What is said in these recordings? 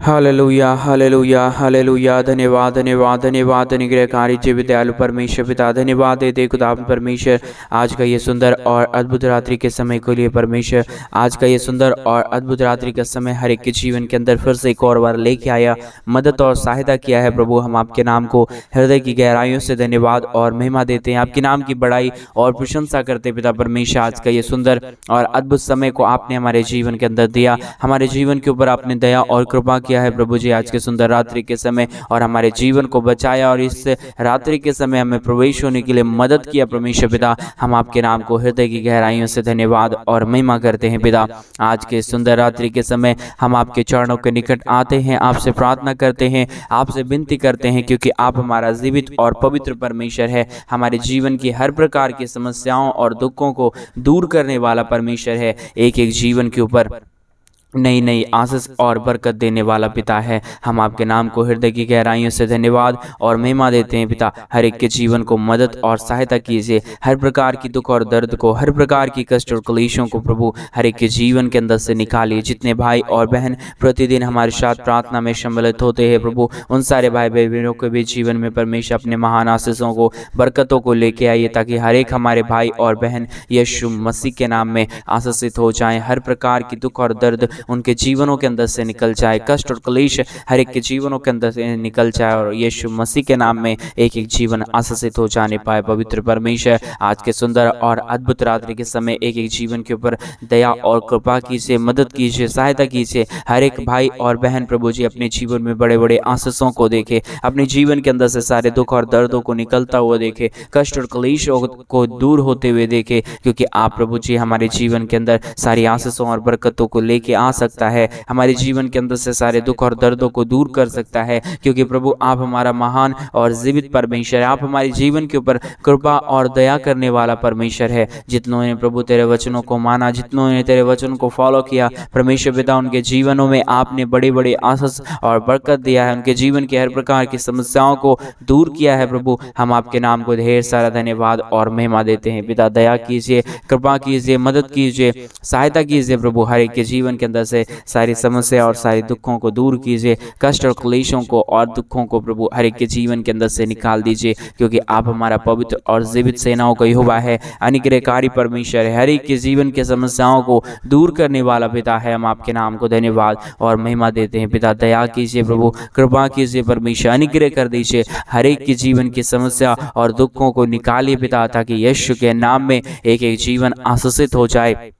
Hallelujah hallelujah hallelujah. धन्यवाद धन्यवाद धन्यवाद अनुग्रहकारी जय विदयालु परमेश्वर पिता, धन्यवाद देते खुदा परमेश्वर आज का ये सुंदर और अद्भुत रात्रि के समय के लिए परमेश्वर। आज का ये सुंदर और अद्भुत रात्रि का समय हर एक के जीवन के अंदर फिर से एक और बार लेके आया, मदद और सहायता किया है प्रभु। हम आपके नाम को हृदय की गहराइयों से धन्यवाद और महिमा देते हैं, आपके नाम की बड़ाई और प्रशंसा करते पिता परमेश्वर। आज का ये सुंदर और अद्भुत समय को आपने हमारे जीवन के अंदर दिया, हमारे जीवन के ऊपर आपने दया और कृपा किया है प्रभु जी आज के सुंदर रात्रि के समय, और हमारे जीवन को बचाया और इस रात्रि के समय हमें प्रवेश होने के लिए मदद किया परमेश्वर पिता। हम आपके नाम को हृदय की गहराइयों से धन्यवाद और महिमा करते हैं पिता। आज के सुंदर रात्रि के समय हम आपके चरणों के निकट आते हैं, आपसे प्रार्थना करते हैं, आपसे विनती करते हैं, क्योंकि आप हमारा जीवित और पवित्र परमेश्वर है। हमारे जीवन की हर प्रकार की समस्याओं और दुखों को दूर करने वाला परमेश्वर है। एक एक जीवन के ऊपर नई नई आशीष और बरकत देने वाला पिता है। हम आपके नाम को हृदय की गहराइयों से धन्यवाद और महिमा देते हैं पिता। हर एक के जीवन को मदद और सहायता कीजिए, हर प्रकार की दुख और दर्द को, हर प्रकार की कष्ट और क्लेशों को प्रभु हर एक के जीवन के अंदर से निकालिए। जितने भाई और बहन प्रतिदिन हमारे साथ प्रार्थना में सम्मिलित होते हैं प्रभु, उन सारे भाई बहनों के भी जीवन में परमेश्वर अपने महान आशीषों को, बरकतों को लेके आइए, ताकि हर एक हमारे भाई और बहन यीशु मसीह के नाम में आशीषित हो जाएं। हर प्रकार की दुख और दर्द उनके जीवनों के अंदर से निकल जाए, कष्ट और क्लेश हर एक के जीवनों के अंदर से निकल जाए, और यीशु मसीह के नाम में एक एक जीवन आशीषित हो जाने पाए। पवित्र परमेश्वर आज के सुंदर और अद्भुत रात्रि के समय एक एक जीवन के ऊपर दया और कृपा कीजिए, मदद कीजिए, सहायता कीजिए। हर एक भाई और बहन प्रभु जी अपने जीवन में बड़े बड़े आशीषों को देखे, अपने जीवन के अंदर से सारे दुख और दर्दों को निकलता हुआ देखे, कष्ट और क्लेशों को दूर होते हुए देखे, क्योंकि आप प्रभु जी हमारे जीवन के अंदर सारी आशीषों और बरकतों को लेके आ सकता है, हमारे जीवन के अंदर से सारे दुख और दर्दों को दूर कर सकता है, क्योंकि प्रभु आप हमारा महान और जीवित परमेश्वर है। आप हमारे जीवन के ऊपर कृपा और दया करने वाला परमेश्वर है। जितनों ने प्रभु तेरे वचनों को माना, जितनों ने तेरे वचनों को फॉलो किया परमेश्वर पिता, उनके जीवनों में आपने बड़े बड़े आशीष और बरकत दिया है, उनके जीवन के हर प्रकार की समस्याओं को दूर किया है प्रभु। हम आपके नाम को ढेर सारा धन्यवाद और महिमा देते हैं पिता। दया कीजिए, कृपा कीजिए, मदद कीजिए, सहायता कीजिए प्रभु। हर एक के जीवन के अंदर से सारी समस्या और सारे दुखों को दूर कीजिए, कष्ट और क्लेशों को और दुखों को प्रभु हर एक के जीवन के अंदर से निकाल दीजिए, क्योंकि आप हमारा पवित्र और जीवित सेनाओं का यहोवा है, अनुग्रहकारी परमेश्वर है, हर एक के जीवन के समस्याओं को दूर करने वाला पिता है। हम आपके नाम को धन्यवाद और महिमा देते हैं पिता। दया कीजिए प्रभु, कृपा कीजिए परमेश्वर, अनुग्रह कर दीजिए, हर एक के जीवन की समस्या और दुखों को निकालिए पिता, ताकि यीशु के नाम में एक एक जीवन आशीषित हो जाए,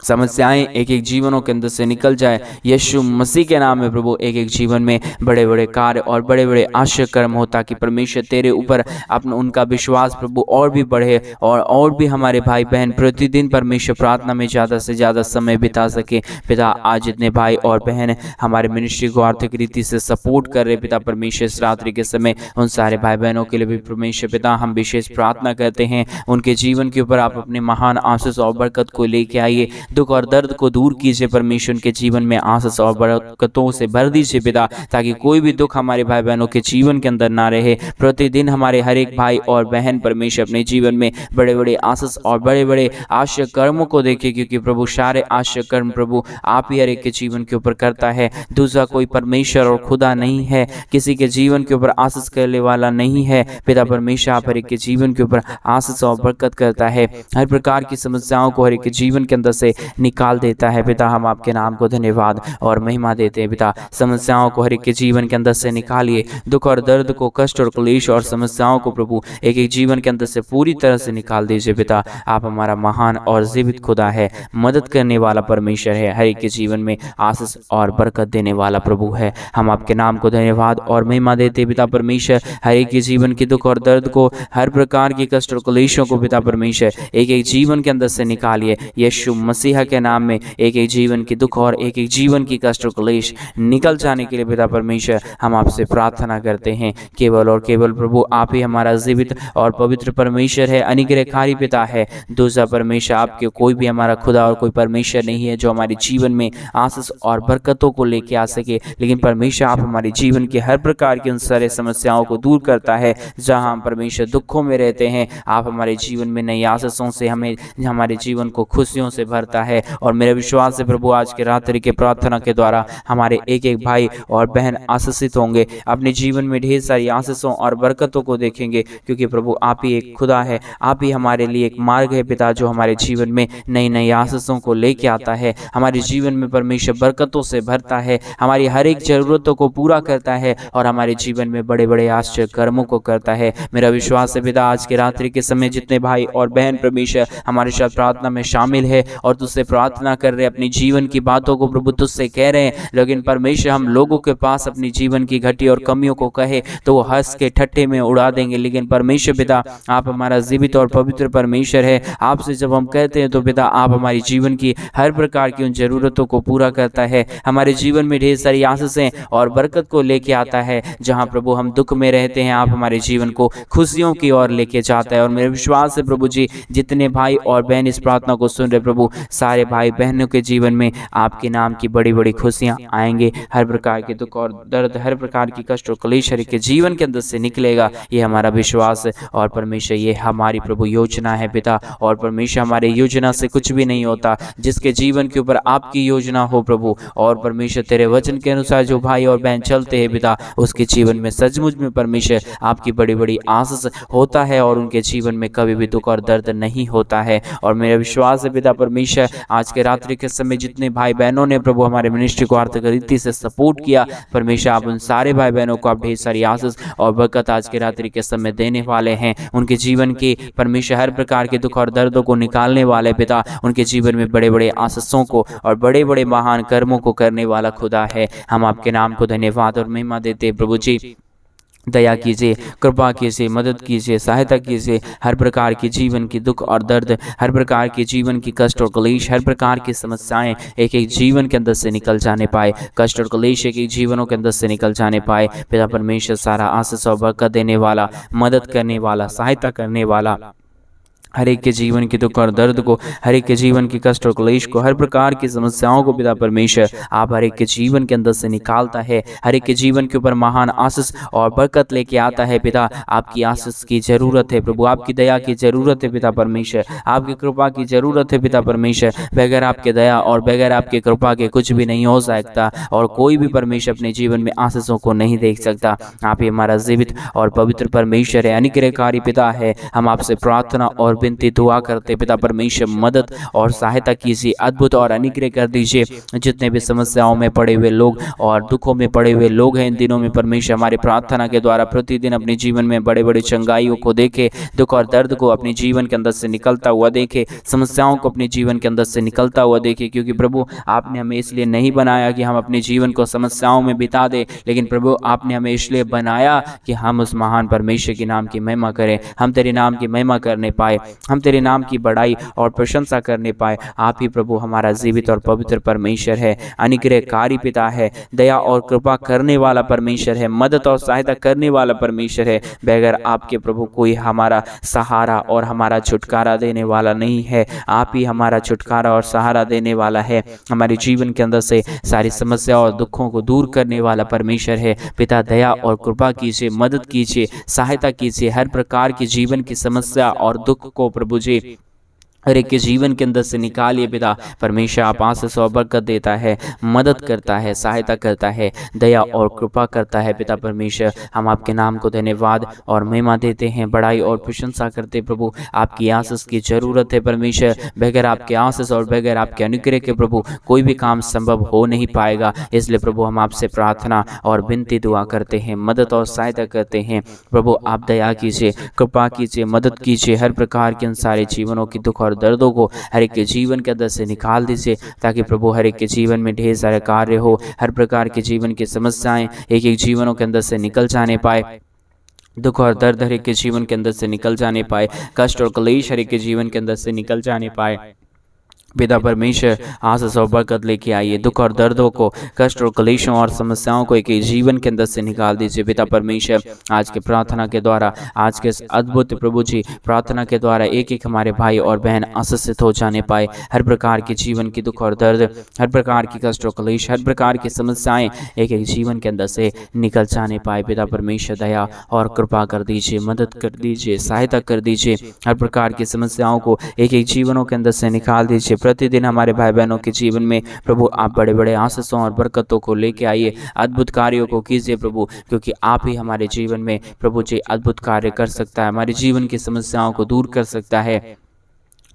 समस्याएं एक एक जीवनों के अंदर से निकल जाए। यीशु मसीह के नाम में प्रभु एक एक जीवन में बड़े बड़े कार्य और बड़े बड़े आश्चर्य कर्म हो, ताकि परमेश्वर तेरे ऊपर अपना उनका विश्वास प्रभु और भी बढ़े, और भी हमारे भाई बहन प्रतिदिन परमेश्वर प्रार्थना में ज़्यादा से ज़्यादा समय बिता सके पिता। आज जितने भाई और बहन हमारे मिनिस्ट्री को आर्थिक रीति से सपोर्ट कर रहे पिता परमेश्वर, इस रात्रि के समय उन सारे भाई बहनों के लिए भी परमेश्वर पिता हम विशेष प्रार्थना करते हैं। उनके जीवन के ऊपर आप अपने महान आशीष और बरकत को लेके आइए, दुख और दर्द को दूर कीजिए परमेश्वर, के जीवन में आशीष और बरकतों से भर दीजिए पिता, ताकि कोई भी दुख हमारे भाई बहनों के जीवन के अंदर ना रहे। प्रतिदिन हमारे हर एक भाई और बहन परमेश्वर अपने जीवन में बड़े बड़े आशीष और बड़े बड़े आश्चर्य कर्मों को देखे, क्योंकि प्रभु सारे आश्चर्य कर्म प्रभु आप ही हर एक के जीवन के ऊपर करता है। दूसरा कोई परमेश्वर और खुदा नहीं है, किसी के जीवन के ऊपर आशीष करने वाला नहीं है पिता परमेश्वर। आप हर एक के जीवन के ऊपर आशीष और बरकत करता है, हर प्रकार की समस्याओं को हर एक के जीवन के अंदर से निकाल देता है पिता। हम आपके नाम को धन्यवाद और महिमा देते हैं पिता। समस्याओं को हर एक के जीवन के अंदर से निकालिए, दुख और दर्द को, कष्ट और क्लेश और समस्याओं को प्रभु एक एक जीवन के अंदर से पूरी तरह से निकाल दीजिए पिता। आप हमारा महान और जीवित खुदा है, मदद करने वाला परमेश्वर है, हर एक के जीवन में आशीष और बरकत देने वाला प्रभु है। हम आपके नाम को धन्यवाद और महिमा देते पिता परमेश्वर। हर एक के जीवन के दुख और दर्द को, हर प्रकार के कष्ट और क्लेशों को पिता परमेश्वर एक एक जीवन के अंदर से निकालिए। यीशु मसीह के नाम में एक एक जीवन की दुख और एक एक जीवन की कष्ट और क्लेश निकल जाने के लिए पिता परमेश्वर हम आपसे प्रार्थना करते हैं। केवल और केवल प्रभु आप ही हमारा जीवित और पवित्र परमेश्वर है, अनुग्रहकारी पिता है। दूसरा परमेश्वर आपके कोई भी हमारा खुदा और कोई परमेश्वर नहीं है जो हमारे जीवन में आशीष और बरकतों को लेके आ सके, लेकिन परमेश्वर आप हमारे जीवन की हर प्रकार की उन सारे समस्याओं को दूर करता है। जहाँ हम परमेश्वर दुखों में रहते हैं, आप हमारे जीवन में नई आशीषों से हमें हमारे जीवन को खुशियों से भरता देता है। और मेरा विश्वास है प्रभु आज के रात्रि के प्रार्थना के द्वारा हमारे एक एक भाई और बहन आशीषित होंगे, अपने जीवन में ढेर सारी आशीषों और बरकतों को देखेंगे, क्योंकि प्रभु आप ही एक खुदा है, आप ही हमारे लिए एक मार्ग है पिता, जो हमारे जीवन में नई नई आशीषों को लेके आता है, हमारे जीवन में परमेश्वर बरकतों से भरता है, हमारी हर एक जरूरतों को पूरा करता है और हमारे जीवन में बड़े बड़े आश्चर्य कर्मों को करता है। मेरा विश्वास है पिता आज के रात्रि के समय जितने भाई और बहन परमेश्वर हमारे साथ प्रार्थना में शामिल है और तुझसे प्रार्थना कर रहे, अपनी जीवन की बातों को प्रभु तुझसे कह रहे हैं, लेकिन परमेश्वर हम लोगों के पास अपनी जीवन की घटी और कमियों को कहे तो वो हंस के ठट्ठे में उड़ा देंगे। लेकिन परमेश्वर पिता आप हमारा जीवित और पवित्र परमेश्वर है, आपसे जब हम कहते हैं तो पिता आप हमारी जीवन की हर प्रकार की उन जरूरतों को पूरा करता है, हमारे जीवन में ढेर सारी आशीषें और बरकत को लेके आता है। जहां प्रभु हम दुख में रहते हैं आप हमारे जीवन को खुशियों की ओर लेके जाता है। और मेरा विश्वास है प्रभु जी जितने भाई और बहन इस प्रार्थना को सुन रहे प्रभु, सारे भाई बहनों के जीवन में आपके नाम की बड़ी बड़ी खुशियां आएंगे, हर प्रकार के दुख और दर्द, हर प्रकार की कष्ट और क्लेश के जीवन के अंदर से निकलेगा, ये हमारा विश्वास है। और परमेश्वर ये हमारी प्रभु योजना है पिता, और परमेश्वर हमारे योजना से कुछ भी नहीं होता, जिसके जीवन के ऊपर आपकी योजना हो प्रभु, और परमेश्वर तेरे वचन के अनुसार जो भाई और बहन चलते हैं पिता, उसके जीवन में सचमुच में परमेश्वर आपकी बड़ी बड़ी आशीष होता है और उनके जीवन में कभी भी दुख और दर्द नहीं होता है। और मेरा विश्वास है पिता परमेश्वर आज के रात्रि के समय जितने भाई बहनों ने प्रभु हमारे मिनिस्ट्री को आर्थिक रीति से सपोर्ट किया, परमेश्वर आप उन सारे भाई बहनों को आप ढेर सारी आशीष और बरकत आज के रात्रि के समय देने वाले हैं। उनके जीवन के परमेश्वर हर प्रकार के दुख और दर्दों को निकालने वाले पिता, उनके जीवन में बड़े बड़े आशीषों को और बड़े बड़े महान कर्मों को करने वाला खुदा है। हम आपके नाम को धन्यवाद और महिमा देते हैं प्रभु जी। दया कीजिए, कृपा कीजिए, मदद कीजिए, सहायता कीजिए, हर प्रकार के जीवन की दुख और दर्द, हर प्रकार के जीवन की कष्ट और क्लेश, हर प्रकार की समस्याएं एक एक जीवन के अंदर से निकल जाने पाए, कष्ट और क्लेश एक एक जीवनों के अंदर से निकल जाने पाए। पिता परमेश्वर सारा आशीष और बरकत देने वाला, मदद करने वाला, सहायता करने वाला, हर एक के जीवन की दुख और दर्द को, हर एक के जीवन की कष्ट और क्लेश को, हर प्रकार की समस्याओं को पिता परमेश्वर आप हर एक के जीवन के अंदर से निकालता है, हर एक के जीवन के ऊपर महान आशीष और बरकत लेके आता है। पिता आपकी आशीष की जरूरत है प्रभु, आपकी दया की जरूरत है पिता परमेश्वर, आपकी कृपा की जरूरत है पिता परमेश्वर। बगैर आपके दया और बगैर आपकी कृपा के कुछ भी नहीं हो सकता और कोई भी परमेश्वर अपने जीवन में आशीषों को नहीं देख सकता। आप ही हमारा जीवित और पवित्र परमेश्वर है, अनुग्रहकारी पिता है। हम आपसे प्रार्थना और विनती दुआ करते पिता परमेश्वर मदद और सहायता कीजिए, अद्भुत और अनुग्रह कर दीजिए। जितने भी समस्याओं में पड़े हुए लोग और दुखों में पड़े हुए लोग हैं इन दिनों में परमेश्वर हमारी प्रार्थना के द्वारा प्रतिदिन अपने जीवन में बड़े बड़े चंगाइयों को देखे, दुख और दर्द को अपने जीवन के अंदर से निकलता हुआ देखे, समस्याओं को अपने जीवन के अंदर से निकलता हुआ देखे। क्योंकि प्रभु आपने हमें इसलिए नहीं बनाया कि हम अपने जीवन को समस्याओं में बिता दें, लेकिन प्रभु आपने हमें इसलिए बनाया कि हम उस महान परमेश्वर के नाम की महिमा करें, हम तेरे नाम की महिमा करने पाए, हम तेरे नाम की बड़ाई और प्रशंसा करने पाए। आप ही प्रभु हमारा जीवित और पवित्र परमेश्वर है, अनुग्रहकारी पिता है, दया और कृपा करने वाला परमेश्वर है, मदद और सहायता करने वाला परमेश्वर है। बगैर आपके प्रभु कोई हमारा सहारा और हमारा छुटकारा देने वाला नहीं है। आप ही हमारा छुटकारा और सहारा देने वाला है, हमारे जीवन के अंदर से सारी समस्या और दुखों को दूर करने वाला परमेश्वर है। पिता दया और कृपा कीजिए, मदद कीजिए, सहायता कीजिए, हर प्रकार की जीवन की समस्या और दुख को प्रभु जी हर एक के जीवन के अंदर से निकालिए। पिता परमेश्वर आप आशीष और बरकत देता है, मदद करता है, सहायता करता है, दया और कृपा करता है। पिता परमेश्वर हम आपके नाम को धन्यवाद और महिमा देते हैं, बड़ाई और प्रशंसा करते प्रभु। आपकी आशीष की जरूरत है परमेश्वर, बगैर आपके आशीष और बगैर आपके अनुग्रह के प्रभु कोई भी काम संभव हो नहीं पाएगा। इसलिए प्रभु हम आपसे प्रार्थना और विनती दुआ करते हैं, मदद और सहायता करते हैं। प्रभु आप दया कीजिए, कृपा कीजिए, मदद कीजिए, हर प्रकार के उन सारे जीवनों की दुख और दर्दों को हर एक के जीवन के अंदर से निकाल दीजिए, ताकि प्रभु हर एक के जीवन में ढेर सारे कार्य हो, हर प्रकार के जीवन की समस्याएं एक एक जीवनों के अंदर से निकल जाने पाए, दुख और दर्द हर एक के जीवन के अंदर से निकल जाने पाए, कष्ट और क्लेश हर एक के जीवन के अंदर से निकल जाने पाए। पिता परमेश्वर आशीष और बरकत लेके आइए, दुख और दर्दों को, कष्ट और क्लेशों और समस्याओं को एक जीवन के अंदर से निकाल दीजिए। पिता परमेश्वर आज के प्रार्थना के द्वारा, आज के अद्भुत प्रभु जी प्रार्थना के द्वारा एक एक हमारे भाई और बहन आशीषित हो जाने पाए, हर प्रकार के जीवन की दुख और दर्द, हर प्रकार की कष्ट और क्लेश, हर प्रकार की समस्याएं एक एक जीवन के अंदर से निकल जाने पाए। पिता परमेश्वर दया और कृपा कर दीजिए, मदद कर दीजिए, सहायता कर दीजिए, हर प्रकार की समस्याओं को एक एक जीवनों के अंदर से निकाल दीजिए प्रतिदिन हमारे भाई बहनों के जीवन में प्रभु आप बड़े बड़े आशीषों और बरकतों को लेके आइए, अद्भुत कार्यों को कीजिए प्रभु, क्योंकि आप ही हमारे जीवन में प्रभु जी अद्भुत कार्य कर सकता है, हमारे जीवन की समस्याओं को दूर कर सकता है,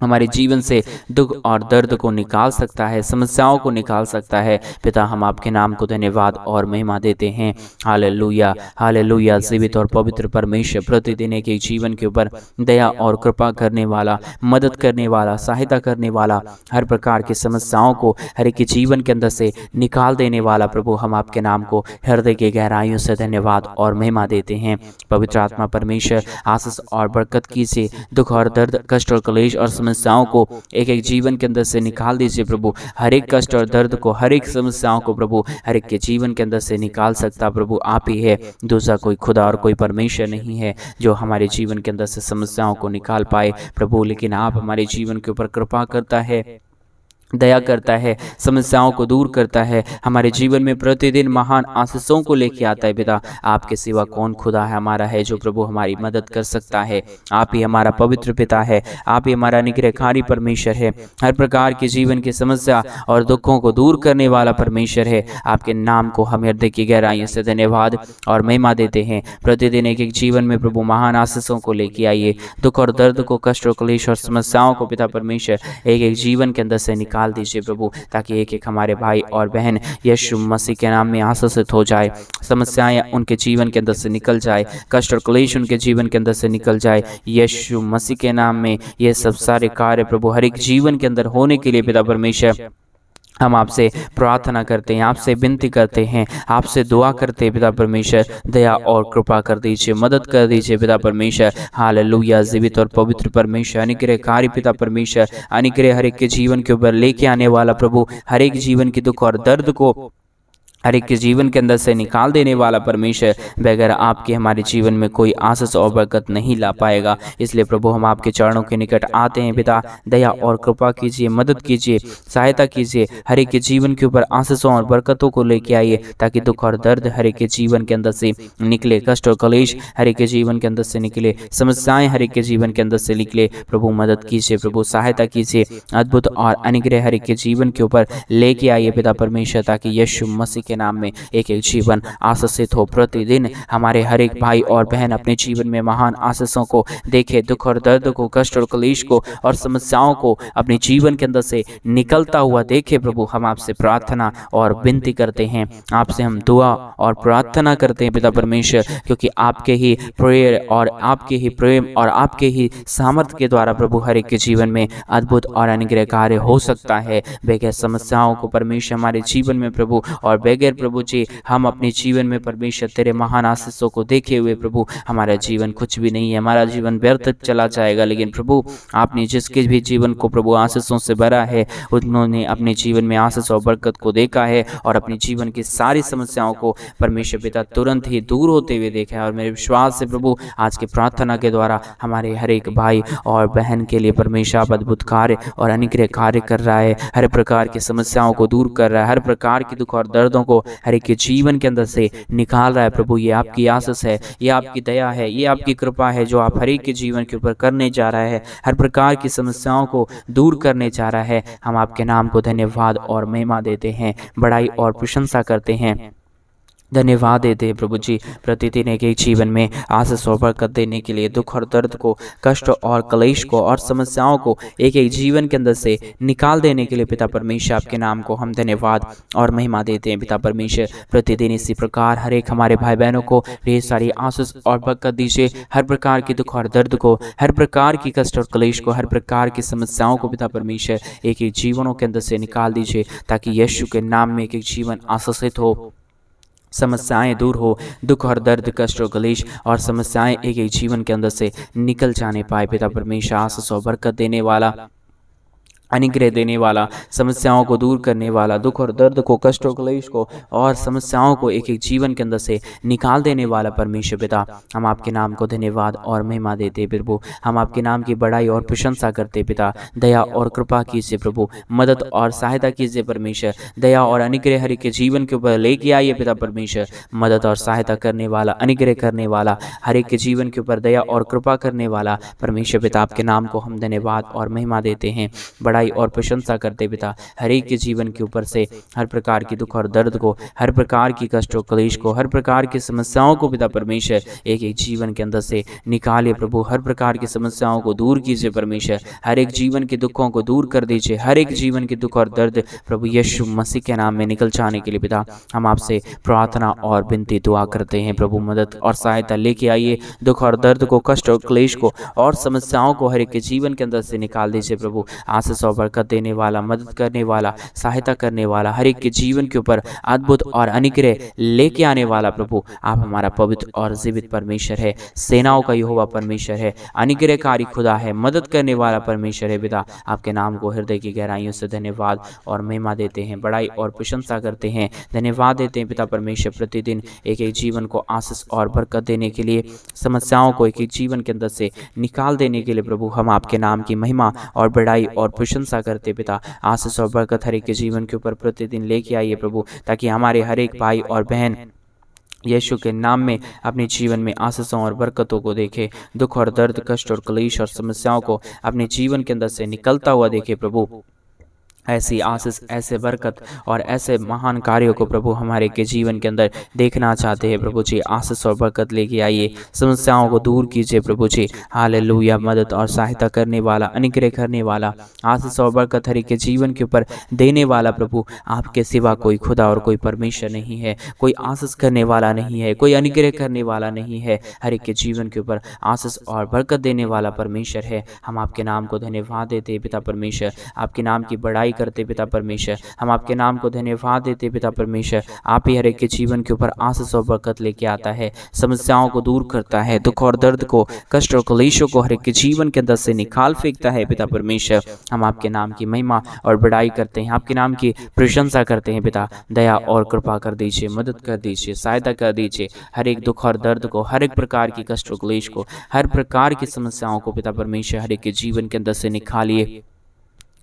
हमारे जीवन से दुख और दर्द को निकाल सकता है, समस्याओं को निकाल सकता है। पिता हम आपके नाम को धन्यवाद और महिमा देते हैं। Hallelujah hallelujah. जीवित और पवित्र परमेश्वर, प्रतिदिन एक जीवन के ऊपर दया और कृपा करने वाला, मदद करने वाला, सहायता करने वाला, हर प्रकार की समस्याओं को हर एक जीवन के अंदर से निकाल देने वाला प्रभु, हम आपके नाम को हृदय की गहराइयों से धन्यवाद और महिमा देते हैं। पवित्र आत्मा परमेश्वर आशीष और बरकत कीजिए, दुख और दर्द, कष्ट और क्लेश और समस्याओं को एक एक जीवन के अंदर से निकाल दीजिए प्रभु। हर एक कष्ट और दर्द को, हर एक समस्याओं को प्रभु हर एक के जीवन के अंदर से निकाल सकता प्रभु आप ही है। दूसरा कोई खुदा और कोई परमेश्वर नहीं है जो हमारे जीवन के अंदर से समस्याओं को निकाल पाए प्रभु, लेकिन आप हमारे जीवन के ऊपर कृपा करता है, दया करता है, समस्याओं को दूर करता है, हमारे जीवन में प्रतिदिन महान आशीषों को लेके आता है। पिता आपके सिवा कौन खुदा है हमारा है जो प्रभु हमारी मदद कर सकता है। आप ही हमारा पवित्र पिता है, आप ही हमारा निग्रहकारी परमेश्वर है, हर प्रकार की जीवन की समस्या और दुखों को दूर करने वाला परमेश्वर है। आपके नाम को हम हृदय की गहराइयों से धन्यवाद और महिमा देते हैं। प्रतिदिन एक एक जीवन में प्रभु महान आशीषों को लेके आइए, दुख और दर्द को, कष्ट और क्लेश और समस्याओं को पिता परमेश्वर एक एक जीवन के अंदर से निकाल दीजिए प्रभु, ताकि एक एक हमारे भाई और बहन यीशु मसीह के नाम में आशीषित हो जाए, समस्याएं उनके जीवन के अंदर से निकल जाए, कष्ट और क्लेश उनके जीवन के अंदर से निकल जाए। यीशु मसीह के नाम में ये सब सारे कार्य प्रभु हर एक जीवन के अंदर होने के लिए पिता परमेश्वर हम आपसे प्रार्थना करते हैं, आपसे विनती करते हैं, आपसे दुआ करते हैं। पिता परमेश्वर दया और कृपा कर दीजिए, मदद कर दीजिए पिता परमेश्वर। हालेलुया। जीवित और पवित्र परमेश्वर, अनुग्रहकारी पिता परमेश्वर, अनुग्रह हर एक के जीवन के ऊपर लेके आने वाला प्रभु, हर एक जीवन की दुख और दर्द को हर एक के जीवन के अंदर से निकाल देने वाला परमेश्वर, बगैर आपके हमारे जीवन में कोई आशीष और बरकत नहीं ला पाएगा। इसलिए प्रभु हम आपके चरणों के निकट आते हैं। पिता दया और कृपा कीजिए, मदद कीजिए, सहायता कीजिए, हर एक के जीवन के ऊपर आशीषों और बरकतों को लेके आइए, ताकि दुख और दर्द हर एक के जीवन के अंदर से निकले, कष्ट और क्लेश हर एक के जीवन के अंदर से निकले, समस्याएं हर एक के जीवन के अंदर से निकले। प्रभु मदद कीजिए, प्रभु सहायता कीजिए, अद्भुत और अनुग्रह हर एक के जीवन के ऊपर लेके आइए पिता परमेश्वर, ताकि यीशु मसीह के नाम में एक एक जीवन आशीषित हो। प्रतिदिन हमारे हर एक भाई और बहन अपने जीवन में महान आशीषों को देखे, दुख और दर्द को, कष्ट और क्लेश को और समस्याओं को अपने जीवन के अंदर से निकलता हुआ देखे। प्रभु हम आपसे प्रार्थना और विनती करते हैं, आपसे हम दुआ और प्रार्थना करते हैं पिता परमेश्वर, क्योंकि आपके ही प्रेयर और आपके ही प्रेम और आपके ही सामर्थ्य के द्वारा प्रभु हर एक के जीवन में अद्भुत और अनुग्रह कार्य हो सकता है। बगैर समस्याओं को परमेश्वर हमारे जीवन में प्रभु, और बगैर प्रभु जी हम अपने जीवन में परमेश्वर तेरे महान आशीषों को देखे हुए प्रभु हमारा जीवन कुछ भी नहीं है, हमारा जीवन व्यर्थ चला जाएगा। लेकिन प्रभु आपने जिसके भी जीवन को प्रभु आशीषों से भरा है, उन्होंने अपने जीवन में आशीष और बरकत को देखा है और अपने जीवन की सारी समस्याओं को परमेश्वर पिता तुरंत ही दूर होते हुए देखा है। और मेरे विश्वास से प्रभु आज की प्रार्थना के द्वारा हमारे हर एक भाई और बहन के लिए परमेश्वर आप अद्भुत कार्य और अनुग्रह कार्य कर रहा है, हर प्रकार की समस्याओं को दूर कर रहा है, हर प्रकार की दुख और दर्दों को हर एक के जीवन के अंदर से निकाल रहा है। प्रभु ये आपकी आशीष है, ये आपकी दया है, ये आपकी कृपा है जो आप हर एक के जीवन के ऊपर करने जा रहा है, हर प्रकार की समस्याओं को दूर करने जा रहा है। हम आपके नाम को धन्यवाद और महिमा देते हैं, बड़ाई और प्रशंसा करते हैं, धन्यवाद देते हैं प्रभु जी। प्रतिदिन एक एक जीवन में आशीष और बरकत देने के लिए, दुख और दर्द को, कष्ट और क्लेश को और समस्याओं को एक एक जीवन के अंदर से निकाल देने के लिए पिता परमेश्वर आपके नाम को हम धन्यवाद और महिमा देते हैं। पिता परमेश्वर प्रतिदिन इसी प्रकार हर एक हमारे भाई बहनों को ढेर सारी आशीष और बरकत दीजिए, हर प्रकार की दुख और दर्द को, हर प्रकार की कष्ट और क्लेश को, हर प्रकार की समस्याओं को पिता परमेश्वर एक एक जीवनों के अंदर से निकाल दीजिए, ताकि यीशु के नाम में एक एक जीवन आशीषित हो, समस्याएं दूर हो, दुख और दर्द, कष्ट और क्लेश और समस्याएं एक एक जीवन के अंदर से निकल जाने पाए। पिता परमेश्वर आशीष और बरकत देने वाला, अनुग्रह देने वाला, समस्याओं को दूर करने वाला, दुख और दर्द को, कष्ट और क्लेश को और समस्याओं को एक एक जीवन के अंदर से निकाल देने वाला परमेश्वर पिता, हम आपके नाम को धन्यवाद और महिमा देते प्रभु। हम आपके नाम की बड़ाई और प्रशंसा करते पिता। दया और कृपा कीजिए प्रभु, मदद और सहायता कीजिए परमेश्वर। दया और अनुग्रह हर एक के जीवन के ऊपर लेके आइए पिता परमेश्वर। मदद और सहायता करने वाला, अनुग्रह करने वाला, हर एक के जीवन के ऊपर दया और कृपा करने वाला परमेश्वर पिता, आपके नाम को हम धन्यवाद और महिमा देते हैं, बड़ाई और प्रशंसा करते पिता। हर एक के जीवन के ऊपर से हर प्रकार की दुख और दर्द को, हर प्रकार की कष्ट और क्लेश को, हर प्रकार की समस्याओं को पिता परमेश्वर एक एक जीवन के अंदर से निकालिए प्रभु। हर प्रकार की समस्याओं को दूर कीजिए परमेश्वर, हर एक जीवन के दुखों को दूर कर दीजिए, हर एक जीवन के दुख और दर्द प्रभु यीशु मसीह के नाम में निकल जाने के लिए पिता हम आपसे प्रार्थना और विनती दुआ करते हैं प्रभु। मदद और सहायता लेके आइए, दुख और दर्द को, कष्ट और क्लेश को और समस्याओं को हर एक के जीवन के अंदर से निकाल दीजिए प्रभु। आशीष और बरकत देने वाला, मदद करने वाला, सहायता करने वाला, हर एक के जीवन के ऊपर अद्भुत और अनुग्रह लेके आने वाला प्रभु आप हमारा पवित्र और जीवित परमेश्वर है, सेनाओं का यहोवा परमेश्वर है, अनुग्रहकारी खुदा है, मदद करने वाला परमेश्वर है पिता। आपके नाम को हृदय की गहराइयों से धन्यवाद और महिमा देते हैं, बड़ाई और प्रशंसा करते हैं, धन्यवाद देते हैं पिता परमेश्वर। प्रतिदिन एक एक जीवन को आशीष और बरकत देने के लिए, समस्याओं को एक एक जीवन के अंदर से निकाल देने के लिए प्रभु हम आपके नाम की महिमा और बड़ाई और प्रशंसा करते पिता। आशीष और बरकत हर एक के जीवन के ऊपर प्रतिदिन लेके आइए प्रभु, ताकि हमारे हर एक भाई और बहन यीशु के नाम में अपने जीवन में आशीषों और बरकतों को देखे, दुख और दर्द, कष्ट और क्लेश और समस्याओं को अपने जीवन के अंदर से निकलता हुआ देखे प्रभु। ऐसी आशीष, ऐसे बरकत और ऐसे महान कार्यों को प्रभु हमारे के जीवन के अंदर देखना चाहते हैं प्रभु जी। आशीष और बरकत लेके आइए, समस्याओं को दूर कीजिए प्रभु जी। हालेलुया। मदद और सहायता करने वाला, अनुग्रह करने वाला, आशीष और बरकत हर एक के जीवन के ऊपर देने वाला प्रभु आपके सिवा कोई खुदा और कोई परमेश्वर नहीं है। कोई आशीष करने वाला नहीं है, कोई अनुग्रह करने वाला नहीं है, हर एक के जीवन के ऊपर आशीष और बरकत देने वाला परमेश्वर है। हम आपके नाम को धन्यवाद देते पिता परमेश्वर, आपके नाम की बड़ाई करते पिता परमेश्वर। हम आपके नाम को धन्यवाद देते पिता परमेश्वर। आप ही हर एक के जीवन के ऊपर आशीष और बरकत लेके आता है, समस्याओं को दूर करता है, दुख और दर्द को, कष्ट और क्लेशों को हर एक के जीवन के अंदर से निकाल फेंकता है पिता परमेश्वर। हम आपके नाम की महिमा और बड़ाई करते हैं, आपके नाम की प्रशंसा करते हैं पिता। दया और कृपा कर दीजिए, मदद कर दीजिए, सहायता कर दीजिए, हर एक दुख और दर्द को, हर एक प्रकार की कष्ट और क्लेश को, हर प्रकार की समस्याओं को पिता परमेश्वर हर एक के जीवन के अंदर से निकालिए।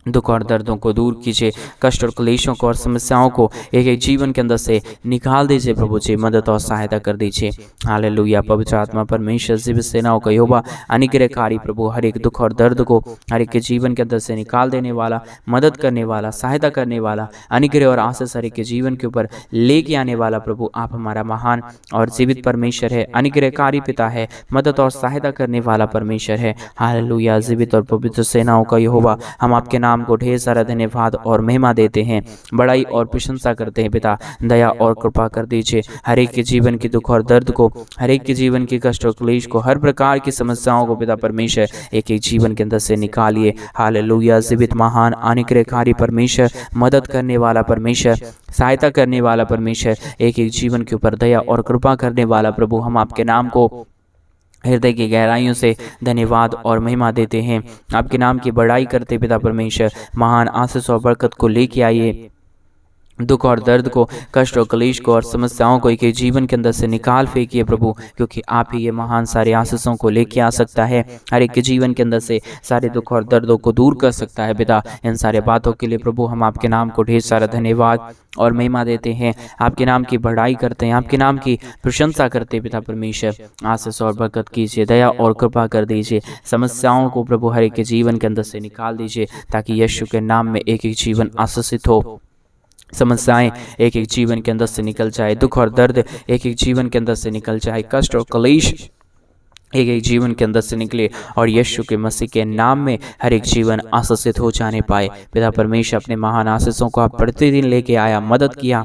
दुख और दर्दों को दूर कीजिए, कष्ट और क्लेशों को और समस्याओं को एक एक जीवन के अंदर से निकाल दीजिए प्रभु जी। मदद और सहायता कर दीजिए। हालेलुया। पवित्र आत्मा परमेश्वर जीवित सेनाओं का यहोवा अनुग्रहकारी प्रभु हर एक दुख और दर्द को हर एक के जीवन के अंदर से निकाल देने वाला, मदद करने वाला, सहायता करने वाला, अनुग्रह और आशीष हर एक के जीवन के ऊपर लेके आने वाला प्रभु आप हमारा महान और जीवित परमेश्वर है, अनुग्रहकारी पिता है, मदद और सहायता करने वाला परमेश्वर है। हालेलुया। जीवित और पवित्र सेनाओं का यहोवा हम आपके नाम को ढेर सारा धन्यवाद और महिमा देते हैं, बड़ाई और प्रशंसा करते हैं पिता। दया और कृपा कर दीजिए, हर एक के जीवन की दुख और दर्द को, हर एक के जीवन की कष्ट और क्लेश को, हर प्रकार की समस्याओं को पिता परमेश्वर एक एक जीवन के अंदर से निकालिए। हालेलुया। जीवित महान अनुग्रहकारी परमेश्वर, मदद करने वाला परमेश्वर, सहायता करने वाला परमेश्वर, एक एक जीवन के ऊपर दया और कृपा करने वाला प्रभु हम आपके नाम को हृदय की गहराइयों से धन्यवाद और महिमा देते हैं। आपके नाम की बड़ाई करते पिता परमेश्वर। महान आशीष और बरकत को लेके आइए, दुख और दर्द को, कष्ट और क्लेश को और समस्याओं को एक जीवन के अंदर से निकाल फेंकिए प्रभु, क्योंकि आप ही ये महान सारे आशीषों को लेके आ सकता है, हर एक के जीवन के अंदर से सारे दुख और दर्दों को दूर कर सकता है पिता। इन सारे बातों के लिए प्रभु हम आपके नाम को ढेर सारा धन्यवाद और महिमा देते हैं, आपके नाम की बड़ाई करते हैं, आपके नाम की प्रशंसा करते हैं पिता परमेश्वर। आशीष और बरकत कीजिए, दया और कृपा कर दीजिए, समस्याओं को प्रभु हर एक के जीवन के अंदर से निकाल दीजिए, ताकि यीशु के नाम में एक एक जीवन आशीषित हो, समस्याएं एक एक जीवन के अंदर से निकल जाए, दुख और दर्द एक एक जीवन के अंदर से निकल जाए, कष्ट और क्लेश एक एक जीवन के अंदर से निकले और यीशु के मसीह के नाम में हर एक जीवन आशीषित हो जाने पाए। पिता परमेश्वर अपने महान आशीषों को आप प्रतिदिन लेके आया, मदद किया,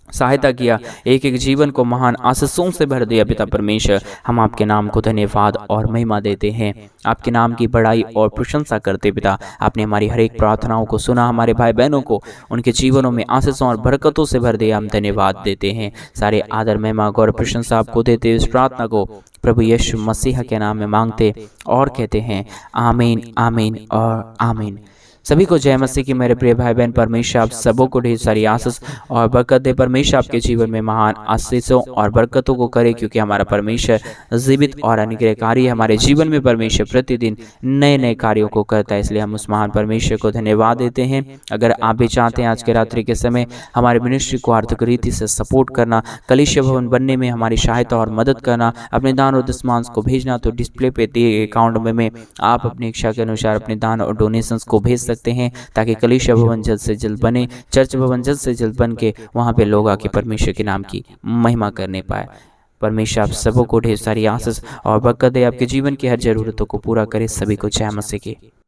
सहायता किया, एक एक जीवन को महान आशीषों से भर दिया पिता परमेश्वर। हम आपके नाम को धन्यवाद और महिमा देते हैं, आपके नाम की बड़ाई और प्रशंसा करते पिता। आपने हमारी हर एक प्रार्थनाओं को सुना, हमारे भाई बहनों को उनके जीवनों में आशीषों और बरकतों से भर दिया। हम धन्यवाद देते हैं, सारे आदर महिमा गौरव प्रशंसा आपको देते। इस प्रार्थना को प्रभु यीशु मसीह के नाम में मांगते और कहते हैं आमीन, आमीन और आमीन। सभी को जय मसीह की मेरे प्रिय भाई बहन। परमेश्वर आप सबों को ढेर सारी आशीष और बरकत दे। परमेश्वर आपके जीवन में महान आशीषों और बरकतों को करे, क्योंकि हमारा परमेश्वर जीवित और अनुग्रहकारी है। हमारे जीवन में परमेश्वर प्रतिदिन नए नए कार्यों को करता है, इसलिए हम उस महान परमेश्वर को धन्यवाद देते हैं। अगर आप भी चाहते हैं आज के रात्रि के समय हमारे मिनिस्ट्री को आर्थिक रीति से सपोर्ट करना, कलीसिया भवन बनने में हमारी सहायता और मदद करना, अपने दान और दशमांश को भेजना, तो डिस्प्ले पे दिए अकाउंट में आप अपनी इच्छा के अनुसार अपने दान और डोनेशंस को भेज सकते हैं, ताकि कलीसिया भवन जल्द से जल्द बने, चर्च भवन जल्द से जल्द बन के वहाँ पे लोग आके परमेश्वर के नाम की महिमा करने पाए। परमेश्वर आप सबों को ढेर सारी आशीष और बरकत दे, आपके जीवन की हर जरूरतों को पूरा करे। सभी को जय मसीह की।